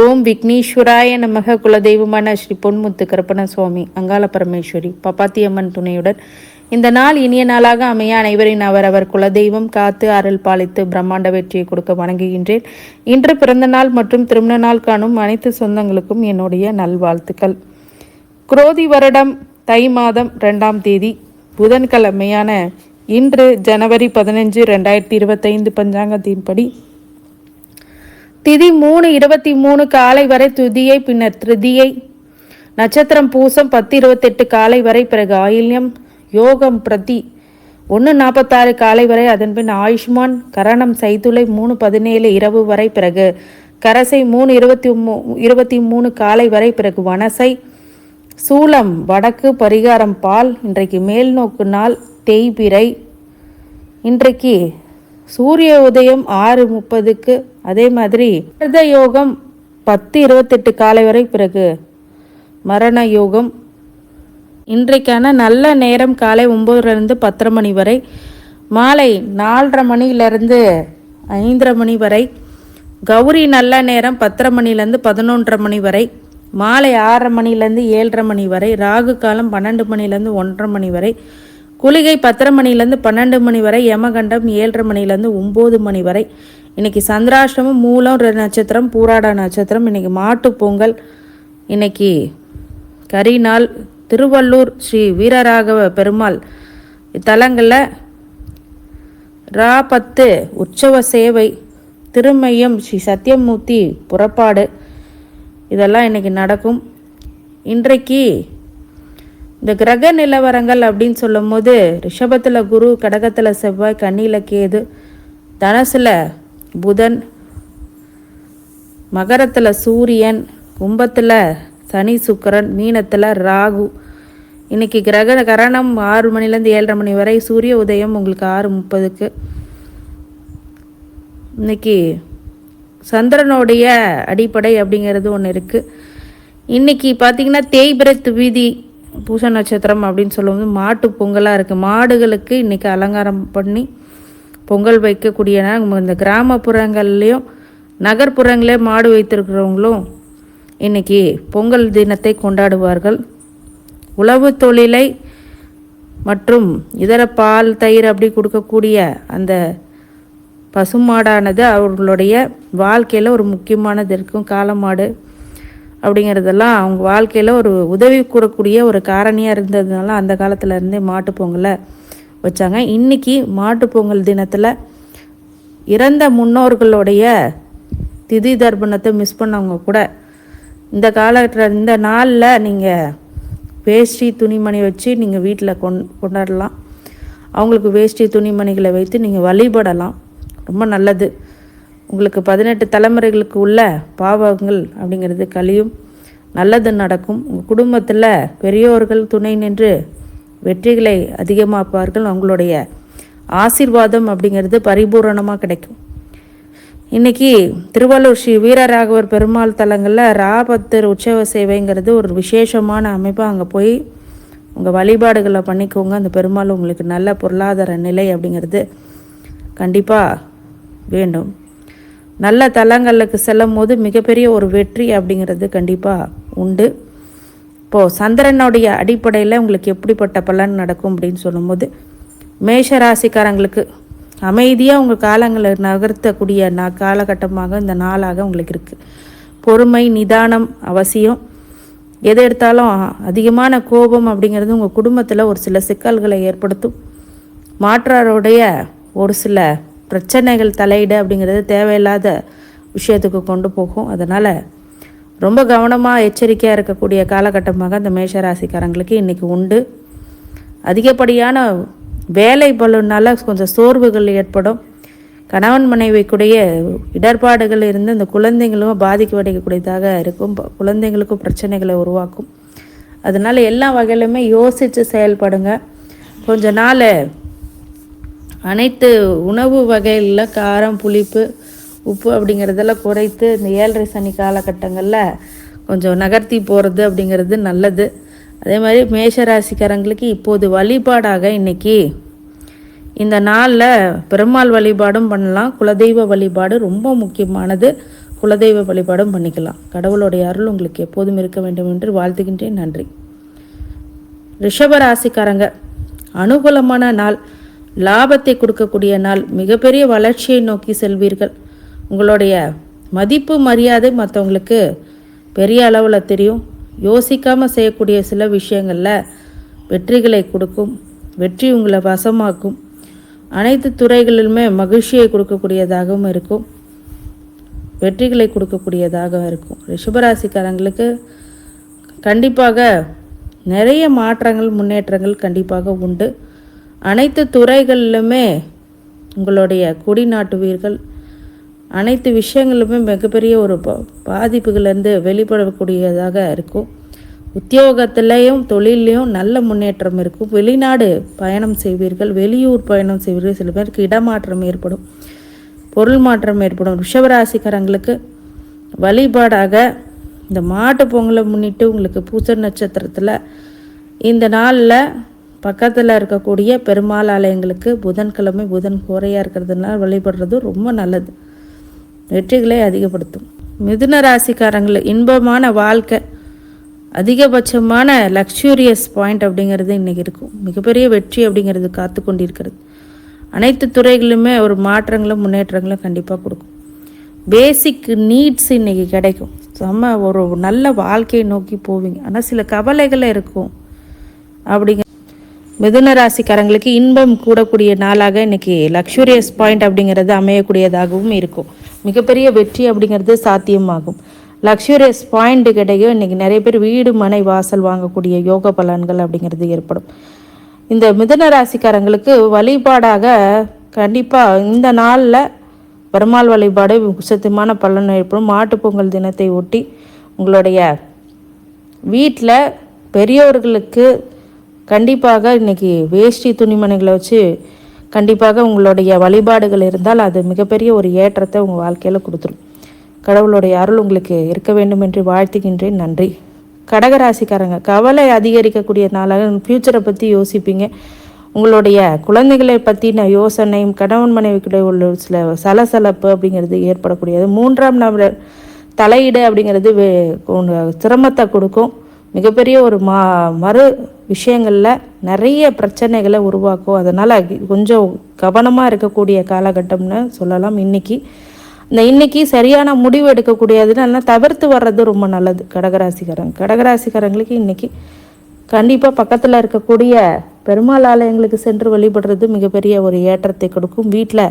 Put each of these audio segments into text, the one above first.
ஓம் விக்னேஸ்வராய நமக. குலதெய்வமான ஸ்ரீ பொன்முத்து கருப்பண சுவாமி, அங்காள பரமேஸ்வரி, பப்பாத்தியம்மன் துணையுடன் இந்த நாள் இனிய நாளாக அமைய அனைவரின் அவரவர் குலதெய்வம் காத்து அருள் பாலித்து பிரம்மாண்ட வெற்றியை கொடுக்க வணங்குகின்றேன். இன்று பிறந்த நாள் மற்றும் திருமண நாள் காணும் அனைத்து சொந்தங்களுக்கும் என்னுடைய நல்வாழ்த்துக்கள். குரோதி வருடம் தை மாதம் 2ஆம் தேதி புதன்கிழமையான இன்று ஜனவரி 15, 2025 பஞ்சாங்கத்தின்படி திதி 3:23 காலை வரை துதியை, பின்னர் திருதியை, நட்சத்திரம் பூசம் 10:28 காலை வரை, பிறகு ஆயில்யம், யோகம் பிரதி 1:46 காலை வரை, அதன்பின் ஆயுஷ்மான், கரணம் சைதுளை 3:17 இரவு வரை, பிறகு கரசை 3:23 காலை வரை, பிறகு வனசை, சூலம் வடக்கு, பரிகாரம் பால். இன்றைக்கு மேல் நோக்கு நாள் தேய்பிறை. இன்றைக்கு சூரிய உதயம் 6:30க்கு, அதே மாதிரி மிருத யோகம் 10:28 காலை வரை, பிறகு மரண யோகம். இன்றைக்கான நல்ல நேரம் காலை 9:00 10:30 மணி வரை, மாலை 4:30 மணியிலிருந்து 5:30 மணி வரை. கௌரி நல்ல நேரம் 10:30 மணிலேருந்து 11:30 மணி வரை, மாலை 6:30 மணிலேருந்து 7:30 மணி வரை. ராகு காலம் 12 மணிலேருந்து 1:30 மணி வரை. குளிகை 10:30 மணிலேருந்து 12 மணி வரை. யமகண்டம் 7:30 மணிலேருந்து 9 மணி வரை. இன்னைக்கு சந்திராஷ்டமம், மூலம் நட்சத்திரம், பூராட நட்சத்திரம். இன்னைக்கு மாட்டு பொங்கல். இன்னைக்கு கரிநாள். திருவள்ளூர் ஸ்ரீ வீரராகவ பெருமாள் இத்தலங்களில் ரா10 உற்சவ சேவை, திருமையம் ஸ்ரீ சத்தியமூர்த்தி புறப்பாடு, இதெல்லாம் இன்னைக்கு நடக்கும். இன்றைக்கு இந்த கிரக நிலவரங்கள் அப்படின்னு சொல்லும் போது, ரிஷபத்தில் குரு, கடகத்தில் செவ்வாய், கன்னியில் கேது, தனுசில் புதன், மகரத்தில் சூரியன், கும்பத்தில் சனி சுக்கிரன், மீனத்தில் ராகு. இன்னைக்கு கிரக கரணம் 6 மணிலேருந்து 7:30 மணி வரை. சூரிய உதயம் உங்களுக்கு 6:30க்கு. இன்னைக்கு சந்திரனுடைய அடிப்படை அப்படிங்கிறது ஒன்று இருக்குது. இன்னைக்கு பார்த்திங்கன்னா தேய்பிறை வீதி பூச நட்சத்திரம் அப்படின்னு சொல்லும்போது மாட்டு பொங்கலாக இருக்குது. மாடுகளுக்கு இன்றைக்கி அலங்காரம் பண்ணி பொங்கல் வைக்கக்கூடிய இந்த கிராமப்புறங்கள்லேயும் நகர்ப்புறங்களே மாடு வைத்திருக்கிறவங்களும் இன்றைக்கி பொங்கல் தினத்தை கொண்டாடுவார்கள். உழவு தொழிலை மற்றும் இதர பால், தயிர் அப்படி கொடுக்கக்கூடிய அந்த பசுமாடானது அவர்களுடைய வாழ்க்கையில் ஒரு முக்கியமானது இருக்கும். காளமாடு அப்படிங்கிறதெல்லாம் அவங்க வாழ்க்கையில் ஒரு உதவி கூறக்கூடிய ஒரு காரணியாக இருந்ததுனால அந்த காலத்தில் இருந்தே மாட்டுப்பொங்கலை வச்சாங்க. இன்றைக்கி மாட்டுப்பொங்கல் தினத்தில் இறந்த முன்னோர்களுடைய திதி தர்ப்பணத்தை மிஸ் பண்ணவங்க கூட இந்த நாளில் நீங்கள் வேஷ்டி துணிமணி வச்சு நீங்கள் வீட்டில் கொண்டாடலாம். அவங்களுக்கு வேஷ்டி துணிமணிகளை வைத்து நீங்கள் வழிபடலாம். ரொம்ப நல்லது. உங்களுக்கு 18 தலைமுறைகளுக்கு உள்ள பாவங்கள் அப்படிங்கிறது கழியும், நல்லது நடக்கும். உங்கள் குடும்பத்தில் பெரியோர்கள் துணை நின்று வெற்றிகளை அதிகமாப்பார்கள். அவங்களுடைய ஆசீர்வாதம் அப்படிங்கிறது பரிபூரணமாக கிடைக்கும். இன்றைக்கி திருவள்ளூர் ஸ்ரீ வீரராகவர் பெருமாள் தலங்களில் ரா10 உற்சவ சேவைங்கிறது ஒரு விசேஷமான அமைப்பாக. அங்கே போய் உங்கள் வழிபாடுகளை பண்ணிக்கோங்க. அந்த பெருமாள் உங்களுக்கு நல்ல பொருளாதார நிலை அப்படிங்கிறது கண்டிப்பாக வேண்டும். நல்ல தலங்களுக்கு செல்லும் போது மிகப்பெரிய ஒரு வெற்றி அப்படிங்கிறது கண்டிப்பாக உண்டு. இப்போது சந்திரனுடைய அடிப்படையில் உங்களுக்கு எப்படிப்பட்ட பலன் நடக்கும் அப்படின்னு சொல்லும்போது, மேஷ ராசிக்காரங்களுக்கு அமைதியாக உங்கள் காலங்களை நகர்த்தக்கூடிய காலகட்டமாக இந்த நாளாக உங்களுக்கு இருக்குது. பொறுமை, நிதானம் அவசியம். எது எடுத்தாலும் அதிகமான கோபம் அப்படிங்கிறது உங்கள் குடும்பத்தில் ஒரு சில சிக்கல்களை ஏற்படுத்தும். மாற்றாருடைய ஒரு சில பிரச்சனைகள் தலையிட அப்படிங்கிறது தேவையில்லாத விஷயத்துக்கு கொண்டு போகும். அதனால் ரொம்ப கவனமாக எச்சரிக்கையாக இருக்கக்கூடிய காலகட்டமாக அந்த மேஷராசிக்காரங்களுக்கு இன்றைக்கி உண்டு. அதிகப்படியான வேலை பளுனால கொஞ்சம் சோர்வுகள் ஏற்படும். கணவன் மனைவிக்குடைய இடர்பாடுகள் இருந்து இந்த குழந்தைங்களும் பாதிக்கக்கூடியதாக இருக்கும். குழந்தைங்களுக்கும் பிரச்சனைகளை உருவாக்கும். அதனால் எல்லா வகையிலுமே யோசித்து செயல்படுங்க. கொஞ்ச நாள் அனைத்து உணவு வகைகளில் காரம், புளிப்பு, உப்பு அப்படிங்கிறதெல்லாம் குறைத்து இந்த 7:30 சனி காலகட்டங்களில் கொஞ்சம் நகர்த்தி போகிறது அப்படிங்கிறது நல்லது. அதே மாதிரி மேஷராசிக்காரங்களுக்கு இப்போது வழிபாடாக இன்றைக்கி இந்த நாளில் பெருமாள் வழிபாடும் பண்ணலாம். குலதெய்வ வழிபாடு ரொம்ப முக்கியமானது. குலதெய்வ வழிபாடும் பண்ணிக்கலாம். கடவுளுடைய அருள் உங்களுக்கு எப்போதும் இருக்க வேண்டும் என்று வாழ்த்துகின்றேன். நன்றி. ரிஷபராசிக்காரங்க, அனுகூலமான நாள், லாபத்தை கொடுக்கக்கூடிய நாள், மிகப்பெரிய வளர்ச்சியை நோக்கி செல்வீர்கள். உங்களுடைய மதிப்பு மரியாதை மற்றவங்களுக்கு பெரிய அளவில் தெரியும். யோசிக்காமல் செய்யக்கூடிய சில விஷயங்களில் வெற்றிகளை கொடுக்கும். வெற்றி உங்களை வசமாக்கும். அனைத்து துறைகளிலுமே மகிழ்ச்சியை கொடுக்கக்கூடியதாகவும் இருக்கும். வெற்றிகளை கொடுக்கக்கூடியதாக இருக்கும். ரிஷபராசிக்காரங்களுக்கு கண்டிப்பாக நிறைய மாற்றங்கள், முன்னேற்றங்கள் கண்டிப்பாக உண்டு. அனைத்து துறைகளிலுமே உங்களுடைய கொடி நாட்டுவீர்கள். அனைத்து விஷயங்களுமே மிகப்பெரிய ஒரு பாதிப்புகளிலிருந்து வெளிப்படக்கூடியதாக இருக்கும். உத்தியோகத்திலையும் தொழிலையும் நல்ல முன்னேற்றம் இருக்கும். வெளிநாடு பயணம் செய்வீர்கள், வெளியூர் பயணம் செய்வீர்கள். சில பேருக்கு இடமாற்றம் ஏற்படும், பொருள் மாற்றம் ஏற்படும். ரிஷபராசிக்காரங்களுக்கு வழிபாடாக இந்த மாட்டு பொங்கலை முன்னிட்டு உங்களுக்கு பூச நட்சத்திரத்தில் இந்த நாளில் பக்கத்தில் இருக்கக்கூடிய பெருமாள் ஆலயங்களுக்கு புதன்கிழமை புதன் கோரையாக இருக்கிறதுனால வழிபடுறது ரொம்ப நல்லது. வெற்றிகளை அதிகப்படுத்தும். மிதுன ராசிக்காரங்கள் இன்பமான வாழ்க்கை, அதிகபட்சமான லக்ஸூரியஸ் பாயிண்ட் அப்படிங்கிறது இன்றைக்கி இருக்கும். மிகப்பெரிய வெற்றி அப்படிங்கிறது காத்து கொண்டிருக்கிறது. அனைத்து துறைகளிலுமே ஒரு மாற்றங்களும் முன்னேற்றங்களும் கண்டிப்பாக கொடுக்கும். பேசிக் நீட்ஸ் இன்றைக்கி கிடைக்கும். ஒரு நல்ல வாழ்க்கையை நோக்கி போவீங்க. ஆனால் சில கவலைகள் இருக்கும். அப்படிங்க மிதுன ராசிக்காரங்களுக்கு இன்பம் கூடக்கூடிய நாளாக இன்றைக்கி லக்ஸூரியஸ் பாயிண்ட் அப்படிங்கிறது அமையக்கூடியதாகவும் இருக்கும். மிகப்பெரிய வெற்றி அப்படிங்கிறது சாத்தியமாகும். லக்ஸூரியஸ் பாயிண்ட் கிடைக்கும். இன்றைக்கி நிறைய பேர் வீடு மனை வாசல் வாங்கக்கூடிய யோக பலன்கள் அப்படிங்கிறது ஏற்படும். இந்த மிதுன ராசிக்காரங்களுக்கு வழிபாடாக கண்டிப்பாக இந்த நாளில் பெருமாள் வழிபாடு உச்சத்தமான பலன் ஏற்படும். மாட்டு பொங்கல் தினத்தை ஒட்டி உங்களுடைய வீட்டில் பெரியோர்களுக்கு கண்டிப்பாக இன்றைக்கி வேஷ்டி துணிமணிகளை வச்சு கண்டிப்பாக உங்களுடைய வழிபாடுகள் இருந்தால் அது மிகப்பெரிய ஒரு ஏற்றத்தை உங்கள் வாழ்க்கையில் கொடுத்துரும். கடவுளுடைய அருள் உங்களுக்கு இருக்க வேண்டும் என்று வாழ்த்துகின்றேன். நன்றி. கடகராசிக்காரங்க, கவலை அதிகரிக்கக்கூடிய நாளாக ஃப்யூச்சரை பற்றி யோசிப்பீங்க. உங்களுடைய குழந்தைகளை பற்றின யோசனையும் கணவன் மனைவிக்கிட்ட உள்ள சில சலசலப்பு அப்படிங்கிறது ஏற்படக்கூடியது. மூன்றாம் நபர் தலையீடு அப்படிங்கிறது சிரமத்தை கொடுக்கும். மிகப்பெரிய ஒரு மறு விஷயங்களில் நிறைய பிரச்சனைகளை உருவாக்கும். அதனால் கொஞ்சம் கவனமாக இருக்கக்கூடிய காலகட்டம்னு சொல்லலாம். இன்னைக்கு சரியான முடிவு எடுக்கக்கூடியதுன்னா தவிர்த்து வர்றது ரொம்ப நல்லது. கடகராசிக்காரங்களுக்கு இன்றைக்கி கண்டிப்பாக பக்கத்தில் இருக்கக்கூடிய பெருமாள் ஆலயங்களுக்கு சென்று வழிபடுறது மிகப்பெரிய ஒரு ஏற்றத்தை கொடுக்கும். வீட்டில்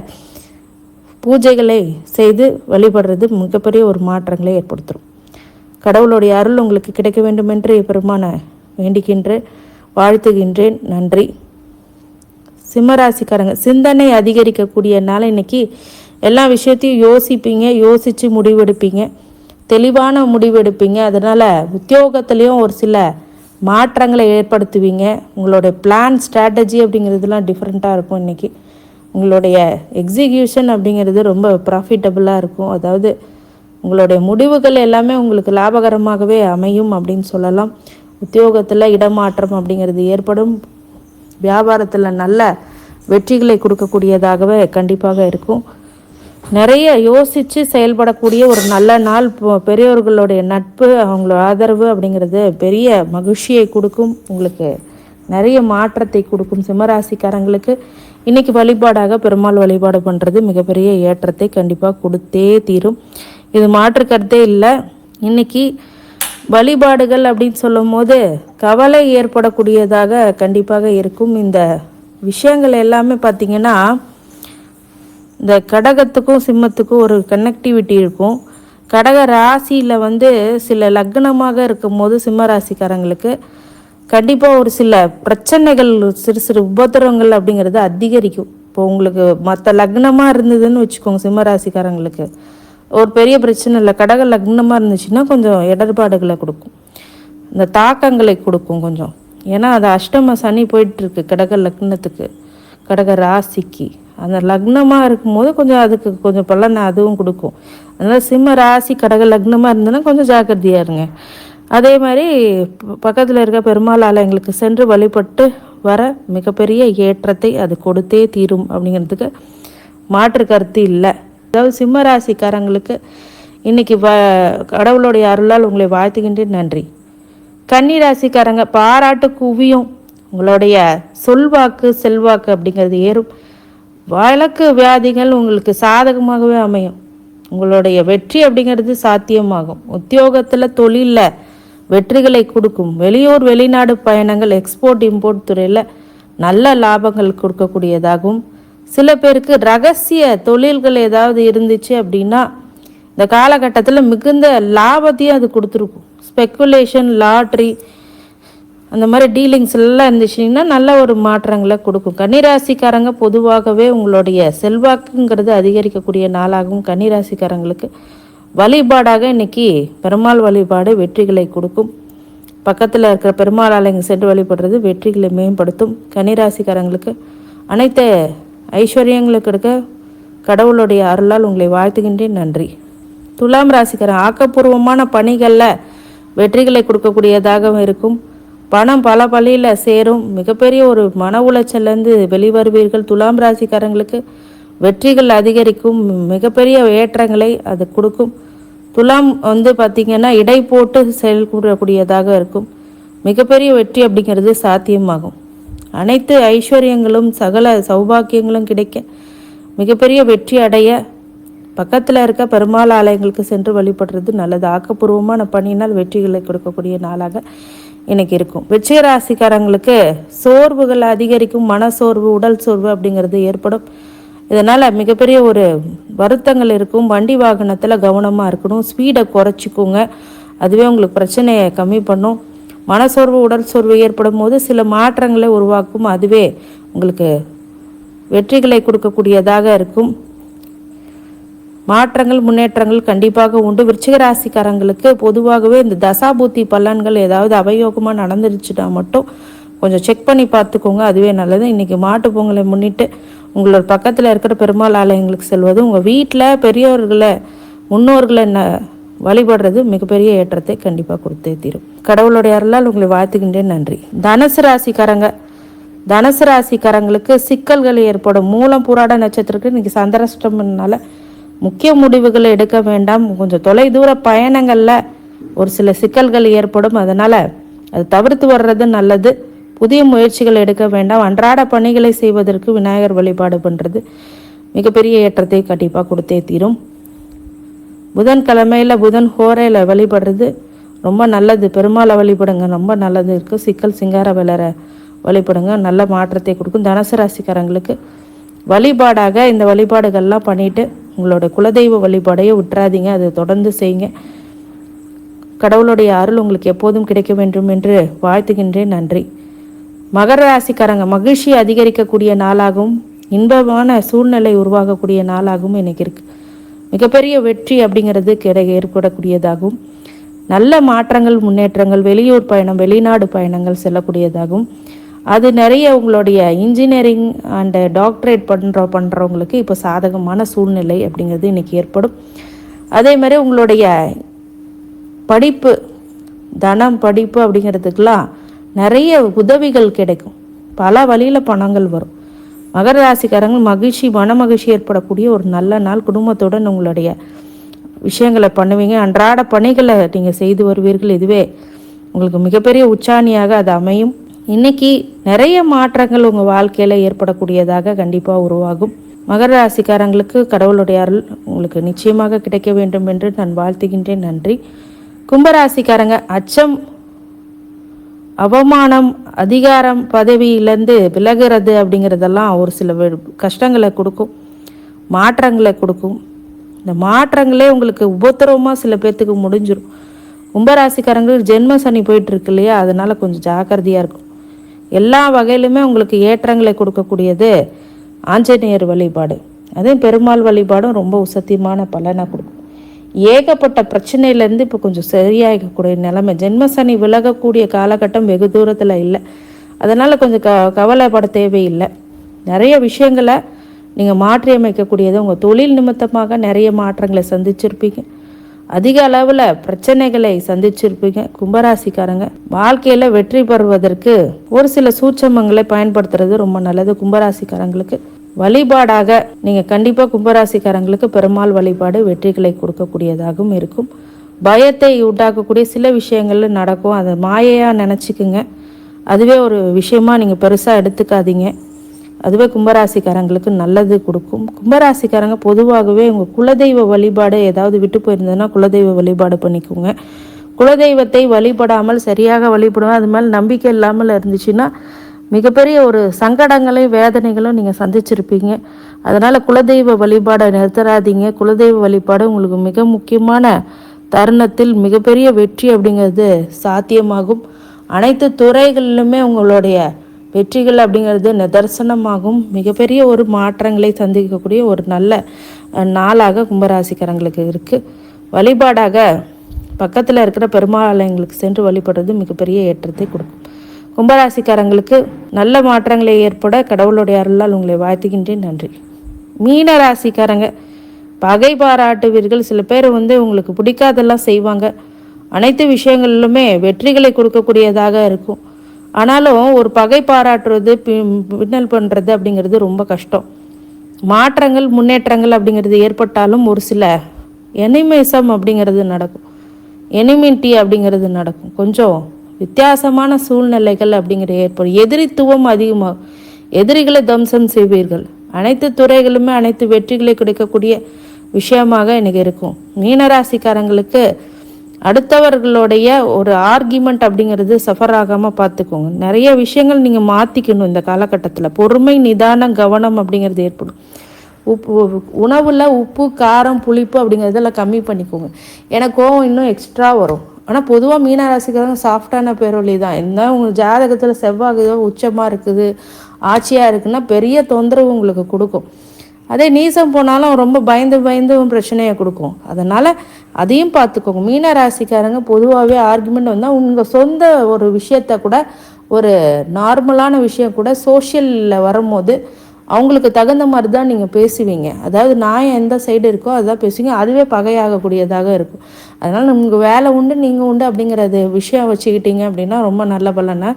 பூஜைகளை செய்து வழிபடுறது மிகப்பெரிய ஒரு மாற்றங்களை ஏற்படுத்தும். கடவுளுடைய அருள் உங்களுக்கு கிடைக்க வேண்டும் என்று பெருமான வேண்டிக்கின்றேன், வாழ்த்துகின்றேன். நன்றி. சிம்மராசிக்காரங்க, சிந்தனை அதிகரிக்கக்கூடிய நாள் இன்னைக்கு. எல்லா விஷயத்தையும் யோசிப்பீங்க, யோசித்து முடிவெடுப்பீங்க, தெளிவான முடிவெடுப்பீங்க. அதனால் உத்தியோகத்துலேயும் ஒரு சில மாற்றங்களை ஏற்படுத்துவீங்க. உங்களுடைய பிளான் ஸ்ட்ராட்டஜி அப்படிங்கிறதுலாம் டிஃப்ரெண்ட்டாக இருக்கும். இன்றைக்கி உங்களுடைய எக்ஸிக்யூஷன் அப்படிங்கிறது ரொம்ப ப்ராஃபிட்டபுளாக இருக்கும். அதாவது உங்களுடைய முடிவுகள் எல்லாமே உங்களுக்கு லாபகரமாகவே அமையும் அப்படின்னு சொல்லலாம். உத்தியோகத்தில் இடமாற்றம் அப்படிங்கிறது ஏற்படும். வியாபாரத்தில் நல்ல வெற்றிகளை கொடுக்கக்கூடியதாகவே கண்டிப்பாக இருக்கும். நிறைய யோசித்து செயல்படக்கூடிய ஒரு நல்ல நாள். பெரியவர்களுடைய நட்பு, அவங்களோட ஆதரவு அப்படிங்கிறது பெரிய மகிழ்ச்சியை கொடுக்கும். உங்களுக்கு நிறைய மாற்றத்தை கொடுக்கும். சிம்மராசிக்காரங்களுக்கு இன்றைக்கி வழிபாடாக பெருமாள் வழிபாடு பண்ணுறது மிகப்பெரிய ஏற்றத்தை கண்டிப்பாக கொடுத்தே தீரும். இது மாற்று கருத்தே இல்லை. இன்றைக்கி வழிபாடுகள் அப்படின்னு சொல்லும் போது கவலை ஏற்படக்கூடியதாக கண்டிப்பாக இருக்கும். இந்த விஷயங்கள் எல்லாமே பார்த்திங்கன்னா இந்த கடகத்துக்கும் சிம்மத்துக்கும் ஒரு கனெக்டிவிட்டி இருக்கும். கடக ராசியில் சில லக்னமாக இருக்கும் போது சிம்ம ராசிக்காரங்களுக்கு கண்டிப்பாக ஒரு சில பிரச்சனைகள், சிறு சிறு உபத்திரவங்கள் அப்படிங்கிறது அதிகரிக்கும். இப்போ உங்களுக்கு மற்ற லக்னமாக இருந்ததுன்னு வச்சுக்கோங்க, சிம்ம ராசிக்காரங்களுக்கு ஒரு பெரிய பிரச்சனை இல்லை. கடக லக்னமாக இருந்துச்சுன்னா கொஞ்சம் இடர்பாடுகளை கொடுக்கும், இந்த தாக்கங்களை கொடுக்கும் கொஞ்சம். ஏன்னா அது அஷ்டம சனி போயிட்டுருக்கு கடக லக்னத்துக்கு, கடக ராசிக்கு. அந்த லக்னமாக இருக்கும்போது கொஞ்சம் அதுக்கு கொஞ்சம் பலனை அதுவும் கொடுக்கும். அதனால் சிம்ம ராசி கடக லக்னமாக இருந்ததுன்னா கொஞ்சம் ஜாக்கிரதையாக இருங்க. அதே மாதிரி பக்கத்தில் இருக்க பெருமாள் ஆலயங்களுக்கு சென்று வழிபட்டு வர மிகப்பெரிய ஏற்றத்தை அது கொடுத்தே தீரும் அப்படிங்கிறதுக்கு மாற்று கருத்து இல்லை. அதாவது சிம்ம ராசிக்காரங்களுக்கு இன்னைக்கு கடவுளுடைய அருளால் உங்களை வாழ்த்துகின்றேன். நன்றி. கன்னி ராசிக்காரங்க, பாராட்டு குவியும். உங்களுடைய சொல்வாக்கு செல்வாக்கு அப்படிங்கிறது ஏறும். வழக்கு வியாதிகள் உங்களுக்கு சாதகமாகவே அமையும். உங்களுடைய வெற்றி அப்படிங்கிறது சாத்தியமாகும். உத்தியோகத்தில் தொழிலில் வெற்றிகளை கொடுக்கும். வெளியூர் வெளிநாடு பயணங்கள், எக்ஸ்போர்ட் இம்போர்ட் துறையில் நல்ல லாபங்கள் கொடுக்கக்கூடியதாகவும், சில பேருக்கு ரகசிய தொழில்கள் ஏதாவது இருந்துச்சு அப்படின்னா இந்த காலகட்டத்தில் மிகுந்த லாபத்தையும் அது கொடுத்துருக்கும். ஸ்பெக்குலேஷன், லாட்ரி, அந்த மாதிரி டீலிங்ஸ் எல்லாம் இருந்துச்சுன்னா நல்ல ஒரு மாற்றங்களை கொடுக்கும். கன்னிராசிக்காரங்க பொதுவாகவே உங்களுடைய செல்வாக்குங்கிறது அதிகரிக்கக்கூடிய நாளாகவும் கன்னிராசிக்காரங்களுக்கு வழிபாடாக இன்னைக்கு பெருமாள் வழிபாடு வெற்றிகளை கொடுக்கும். பக்கத்தில் இருக்கிற பெருமாள் ஆலயங்கள் சென்று வழிபடுறது வெற்றிகளை மேம்படுத்தும். கன்னிராசிக்காரங்களுக்கு அனைத்து ஐஸ்வர்யங்களுக்கு எடுக்க கடவுளுடைய அருளால் உங்களை வாழ்த்துகின்றேன். நன்றி. துலாம் ராசிக்காரன், ஆக்கப்பூர்வமான பணிகளில் வெற்றிகளை கொடுக்கக்கூடியதாகவும் இருக்கும். பணம் பல பள்ளியில் சேரும். மிகப்பெரிய ஒரு மன உளைச்சல்லேருந்து வெளிவருவீர்கள். துலாம் ராசிக்காரங்களுக்கு வெற்றிகள் அதிகரிக்கும். மிகப்பெரிய ஏற்றங்களை அது கொடுக்கும். துலாம் பார்த்திங்கன்னா இடை போட்டு செயல்படக்கூடியதாக இருக்கும். மிகப்பெரிய வெற்றி அப்படிங்கிறது சாத்தியமாகும். அனைத்து ஐஸ்வர்யங்களும் சகல சௌபாக்கியங்களும் கிடைக்க மிகப்பெரிய வெற்றி அடைய பக்கத்தில் இருக்க பெருமாள் ஆலயங்களுக்கு சென்று வழிபடுறது நல்லது. ஆக்கப்பூர்வமான பணியினால் வெற்றிகளை கொடுக்கக்கூடிய நாளாக இன்னைக்கு இருக்கும். விருச்சிக ராசிக்காரங்களுக்கு சோர்வுகள் அதிகரிக்கும். மனசோர்வு, உடல் சோர்வு அப்படிங்கிறது ஏற்படும். இதனால் மிகப்பெரிய ஒரு வருத்தங்கள் இருக்கும். வண்டி வாகனத்தில் கவனமாக இருக்கணும். ஸ்பீடை குறைச்சிக்கோங்க. அதுவே உங்களுக்கு பிரச்சனையை கம்மி பண்ணும். மனசோர்வு, உடல் சோர்வு ஏற்படும் போது சில மாற்றங்களை உருவாக்கும். அதுவே உங்களுக்கு வெற்றிகளை கொடுக்கக்கூடியதாக இருக்கும். மாற்றங்கள், முன்னேற்றங்கள் கண்டிப்பாக உண்டு. விருச்சிக ராசிக்காரங்களுக்கு பொதுவாகவே இந்த தசாபூத்தி பலன்கள் ஏதாவது அபயோகமாக நடந்துருச்சுன்னா மட்டும் கொஞ்சம் செக் பண்ணி பார்த்துக்கோங்க. அதுவே நல்லது. இன்றைக்கி மாட்டு பொங்கலை முன்னிட்டு உங்களோட பக்கத்தில் இருக்கிற பெருமாள் ஆலயங்களுக்கு செல்வது, உங்கள் வீட்டில் பெரியவர்களை முன்னோர்களை வழிபடுறது மிகப்பெரிய ஏற்றத்தை கண்டிப்பாக கொடுத்தே தீரும். கடவுளுடைய அருளால் உங்களை வாழ்த்துகின்றேன். நன்றி. தனுசு ராசிக்காரங்களுக்கு சிக்கல்கள் ஏற்படும். மூலம் பூராட நட்சத்திரத்துக்கு இன்றைக்கி சந்திராஷ்டமனால முக்கிய முடிவுகளை எடுக்க வேண்டாம். கொஞ்சம் தொலைதூர பயணங்களில் ஒரு சில சிக்கல்கள் ஏற்படும். அதனால் அது தவிர்த்து வர்றது நல்லது. புதிய முயற்சிகள் எடுக்க வேண்டாம். அன்றாட பணிகளை செய்வதற்கு விநாயகர் வழிபாடு பண்ணுறது மிகப்பெரிய ஏற்றத்தை கண்டிப்பாக கொடுத்தே தீரும். புதன்கிழமையில் புதன் ஹோரையில் வழிபடுறது ரொம்ப நல்லது. பெருமாளை வழிபடுங்க, ரொம்ப நல்லது இருக்குது. சிக்கல் சிங்கார வளர வழிபடுங்க, நல்ல மாற்றத்தை கொடுக்கும். தனுசு ராசிக்காரங்களுக்கு வழிபாடாக இந்த வழிபாடுகள்லாம் பண்ணிவிட்டு உங்களோட குலதெய்வ வழிபாடையே விட்டுறாதீங்க. அதை தொடர்ந்து செய்யுங்க. கடவுளுடைய அருள் உங்களுக்கு எப்போதும் கிடைக்க வேண்டும் என்று வாழ்த்துகின்றேன். நன்றி. மகர ராசிக்காரங்க, மகிழ்ச்சி அதிகரிக்கக்கூடிய நாளாகவும் இன்பமான சூழ்நிலை உருவாகக்கூடிய நாளாகவும் இன்னைக்கு இருக்குது. மிகப்பெரிய வெற்றி அப்படிங்கிறது ஏற்படக்கூடியதாகவும் நல்ல மாற்றங்கள், முன்னேற்றங்கள், வெளியூர் பயணம், வெளிநாடு பயணங்கள் செல்லக்கூடியதாகவும், அது நிறைய உங்களுடைய இன்ஜினியரிங் அண்டு டாக்டரேட் பண்ணுறவங்களுக்கு இப்போ சாதகமான சூழ்நிலை அப்படிங்கிறது இன்றைக்கி ஏற்படும். அதே மாதிரி உங்களுடைய படிப்பு, படிப்பு அப்படிங்கிறதுக்கெலாம் நிறைய உதவிகள் கிடைக்கும். பல வழியில் பணங்கள் வரும். மகர ராசிக்காரங்க மகிழ்ச்சி, மன மகிழ்ச்சி ஏற்படக்கூடிய ஒரு நல்ல நாள். குடும்பத்துடன் உங்களுடைய விஷயங்களை பண்ணுவீங்க. அன்றாட பணிகளை நீங்கள் செய்து வருவீர்கள். இதுவே உங்களுக்கு மிகப்பெரிய உச்சாணியாக அது அமையும். இன்னைக்கு நிறைய மாற்றங்கள் உங்கள் வாழ்க்கையில் ஏற்படக்கூடியதாக கண்டிப்பாக உருவாகும். மகர ராசிக்காரங்களுக்கு கடவுளுடைய அருள் உங்களுக்கு நிச்சயமாக கிடைக்க வேண்டும் என்று நான் வாழ்த்துகின்றேன். நன்றி. கும்பராசிக்காரங்க, அச்சம், அவமானம், அதிகாரம், பதவியிலேருந்து விலகிறது அப்படிங்கிறதெல்லாம் ஒரு சில கஷ்டங்களை கொடுக்கும், மாற்றங்களை கொடுக்கும். இந்த மாற்றங்களே உங்களுக்கு உபத்திரவமாக சில பேர்த்துக்கு முடிஞ்சிடும். கும்பராசிக்காரங்களுக்கு ஜென்ம சனி போயிட்டுருக்கு இல்லையா, அதனால் கொஞ்சம் ஜாக்கிரதையாக இருக்கும். எல்லா வகையிலுமே உங்களுக்கு ஏற்றங்களை கொடுக்கக்கூடியது ஆஞ்சநேயர் வழிபாடு. அதே பெருமாள் வழிபாடும் ரொம்ப உசத்தியமான பலனை கொடுக்கும். ஏகப்பட்ட பிரச்சனையிலேருந்து இப்போ கொஞ்சம் சரியாகக்கூடிய நிலைமை. ஜென்மசனி விலகக்கூடிய காலகட்டம் வெகு தூரத்தில் இல்லை. அதனால் கொஞ்சம் கவலைப்பட தேவையில்லை. நிறைய விஷயங்களை நீங்கள் மாற்றி அமைக்கக்கூடியது. உங்கள் தொழில் நிமித்தமாக நிறைய மாற்றங்களை சந்திச்சிருப்பீங்க. அதிக அளவில் பிரச்சனைகளை சந்திச்சிருப்பீங்க. கும்பராசிக்காரங்க வாழ்க்கையில் வெற்றி பெறுவதற்கு ஒரு சில சூட்சமங்களை பயன்படுத்துறது ரொம்ப நல்லது. கும்பராசிக்காரங்களுக்கு வழிபாடாக நீங்கள் கண்டிப்பாக கும்பராசிக்காரங்களுக்கு பெருமாள் வழிபாடு வெற்றிகளை கொடுக்கக்கூடியதாகவும் இருக்கும். பயத்தை உண்டாக்கக்கூடிய சில விஷயங்கள் நடக்கும், அதை மாயையாக நினச்சிக்குங்க. அதுவே ஒரு விஷயமா நீங்கள் பெருசாக எடுத்துக்காதீங்க. அதுவே கும்பராசிக்காரங்களுக்கு நல்லது கொடுக்கும். கும்பராசிக்காரங்க பொதுவாகவே உங்கள் குலதெய்வ வழிபாடு ஏதாவது விட்டு போயிருந்ததுன்னா குலதெய்வ வழிபாடு பண்ணிக்கோங்க. குலதெய்வத்தை வழிபடாமல் சரியாக வழிபடுவோம், அது மேலே நம்பிக்கை இல்லாமல் இருந்துச்சுன்னா மிகப்பெரிய ஒரு சங்கடங்களையும் வேதனைகளும் நீங்கள் சந்திச்சிருப்பீங்க. அதனால் குலதெய்வ வழிபாடை நிறுத்தராதீங்க. குலதெய்வ வழிபாடு உங்களுக்கு மிக முக்கியமான தருணத்தில் மிகப்பெரிய வெற்றி அப்படிங்கிறது சாத்தியமாகும். அனைத்து துறைகளிலுமே உங்களுடைய வெற்றிகள் அப்படிங்கிறது நிதர்சனமாகும். மிகப்பெரிய ஒரு மாற்றங்களை சந்திக்கக்கூடிய ஒரு நல்ல நாளாக கும்பராசிக்காரங்களுக்கு இருக்குது. வழிபாடாக பக்கத்தில் இருக்கிற பெருமாள் ஆலயங்களுக்கு சென்று வழிபடுறது மிகப்பெரிய ஏற்றத்தை கொடுக்கும். கும்பராசிக்காரங்களுக்கு நல்ல மாற்றங்களை ஏற்பட கடவுளுடைய அருளால் உங்களை வாழ்த்துகின்றேன். நன்றி. மீன ராசிக்காரங்க பகை பாராட்டுவீர்கள். சில பேர் உங்களுக்கு பிடிக்காதெல்லாம் செய்வாங்க. அனைத்து விஷயங்களிலுமே வெற்றிகளை கொடுக்கக்கூடியதாக இருக்கும். ஆனாலும் ஒரு பகை பாராட்டுறது பின்னல் பண்ணுறது அப்படிங்கிறது ரொம்ப கஷ்டம். மாற்றங்கள் முன்னேற்றங்கள் அப்படிங்கிறது ஏற்பட்டாலும் ஒரு சில எனிமேசம் அப்படிங்கிறது நடக்கும், எனிமிட்டி அப்படிங்கிறது நடக்கும். கொஞ்சம் வித்தியாசமான சூழ்நிலைகள் அப்படிங்கிறது ஏற்படும். எதிரித்துவம் அதிகமாகும். எதிரிகளை தம்சம் செய்வீர்கள். அனைத்து துறைகளுமே அனைத்து வெற்றிகளை கிடைக்கக்கூடிய விஷயமாக எனக்கு இருக்கும். மீனராசிக்காரங்களுக்கு அடுத்தவர்களுடைய ஒரு ஆர்கியூமெண்ட் அப்படிங்கிறது சஃபர் ஆகாமல் பார்த்துக்கோங்க. நிறைய விஷயங்கள் நீங்கள் மாற்றிக்கணும் இந்த காலகட்டத்தில். பொறுமை, நிதானம், கவனம் அப்படிங்கிறது ஏற்படும். உணவில் உப்பு, காரம், புளிப்பு அப்படிங்கிறதெல்லாம் கம்மி பண்ணிக்கோங்க. எனக்கு கோவம் இன்னும் எக்ஸ்ட்ரா வரும். ஆனால் பொதுவாக மீனராசிக்காரங்க சாஃப்டான பேரொழி தான். என்ன உங்கள் ஜாதகத்தில் செவ்வாய் உச்சமாக இருக்குது, ஆட்சியாக இருக்குன்னா பெரிய தொந்தரவு உங்களுக்கு கொடுக்கும். அதே நீசம் போனாலும் ரொம்ப பயந்து பிரச்சனையை கொடுக்கும். அதனால் அதையும் பார்த்துக்கோங்க. மீன ராசிக்காரங்க பொதுவாகவே ஆர்குமெண்ட் வந்தால் உங்கள் சொந்த ஒரு விஷயத்த கூட, ஒரு நார்மலான விஷயம் கூட சோஷியலில் வரும்போது அவங்களுக்கு தகுந்த மாதிரி தான் நீங்கள் பேசுவீங்க. அதாவது நான் எந்த சைடு இருக்கோ அதுதான் பேசுவீங்க. அதுவே பகையாகக்கூடியதாக இருக்கும். அதனால் உங்கள் வேலை உண்டு, நீங்கள் உண்டு அப்படிங்கிறது விஷயம் வச்சுக்கிட்டீங்க அப்படின்னா ரொம்ப நல்ல பலனை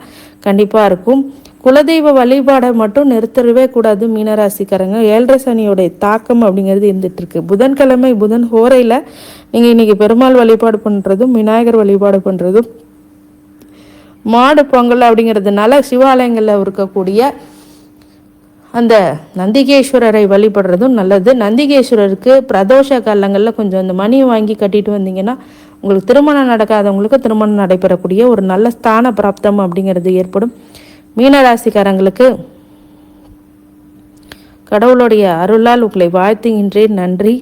கண்டிப்பாக இருக்கும். குலதெய்வ வழிபாடை மட்டும் நிறுத்தவே கூடாது மீனராசிக்காரங்க. 7.5 சனியோடைய தாக்கம் அப்படிங்கிறது இருந்துகிட்ருக்கு. புதன்கிழமை புதன் ஹோரையில் நீங்கள் இன்றைக்கி பெருமாள் வழிபாடு பண்ணுறதும் விநாயகர் வழிபாடு பண்ணுறதும் மாடு பொங்கல் அப்படிங்கிறதுனால சிவாலயங்களில் இருக்கக்கூடிய அந்த நந்திகேஸ்வரரை வழிபடுறதும் நல்லது. நந்திகேஸ்வரருக்கு பிரதோஷ காலங்களில் கொஞ்சம் அந்த மணியை வாங்கி கட்டிட்டு வந்தீங்கன்னா உங்களுக்கு திருமணம் நடக்காதவங்களுக்கு திருமணம் நடைபெறக்கூடிய ஒரு நல்ல ஸ்தான பிராப்தம் அப்படிங்கிறது ஏற்படும். மீனராசிக்காரங்களுக்கு கடவுளுடைய அருளால் உங்களை வாழ்த்துகின்றேன். நன்றி.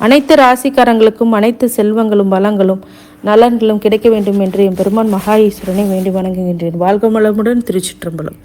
அனைத்து ராசிக்காரங்களுக்கும் அனைத்து செல்வங்களும் வளங்களும் நலன்களும் கிடைக்க வேண்டும் என்று என் பெருமான் மகா ஈஸ்வரனை வேண்டி வணங்குகின்றேன். வாழ்க வளமுடன். திருச்சிற்றம்பலம்.